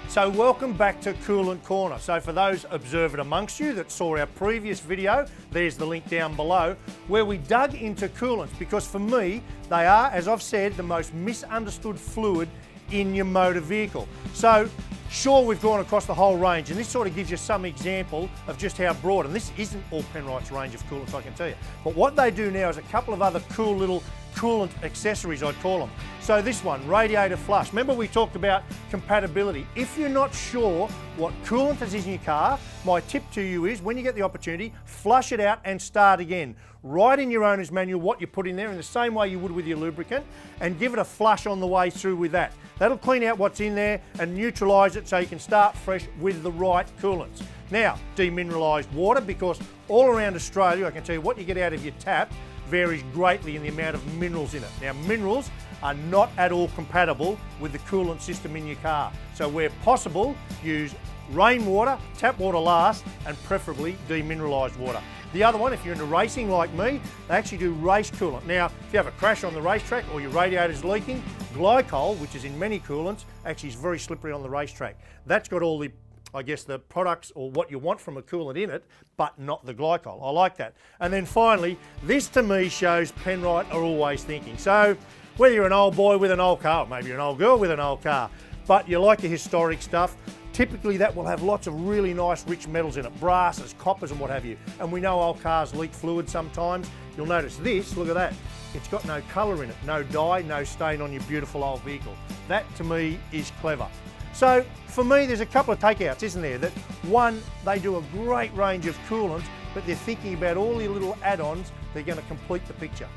So welcome back to Coolant Corner. So for those observant amongst you that saw our previous video, there's the link down below, where we dug into coolants, because for me, they are, as I've said, the most misunderstood fluid in your motor vehicle. So sure, we've gone across the whole range, and this sort of gives you some example of just how broad, and this isn't all Penrite's range of coolants, I can tell you. But what they do now is a couple of other cool little coolant accessories, I'd call them. So this one, radiator flush. Remember we talked about compatibility. If you're not sure what coolant is in your car, my tip to you is when you get the opportunity, flush it out and start again. Write in your owner's manual what you put in there in the same way you would with your lubricant, and give it a flush on the way through with that. That'll clean out what's in there and neutralise it so you can start fresh with the right coolants. Now, demineralised water, because all around Australia, I can tell you what you get out of your tap varies greatly in the amount of minerals in it. Now, minerals are not at all compatible with the coolant system in your car. So where possible, use rainwater, tap water last, and preferably demineralised water. The other one, if you're into racing like me, they actually do race coolant. Now, if you have a crash on the racetrack or your radiator's leaking, glycol, which is in many coolants, actually is very slippery on the racetrack. That's got all the, I guess, the products or what you want from a coolant in it, but not the glycol. I like that. And then finally, this to me shows Penrite are always thinking. So whether you're an old boy with an old car, or maybe you're an old girl with an old car, but you like your historic stuff, typically that will have lots of really nice rich metals in it, brasses, coppers and what have you. And we know old cars leak fluid sometimes. You'll notice this, look at that. It's got no colour in it, no dye, no stain on your beautiful old vehicle. That to me is clever. So for me, there's a couple of takeouts, isn't there? That one, they do a great range of coolants, but they're thinking about all the little add-ons that are going to complete the picture.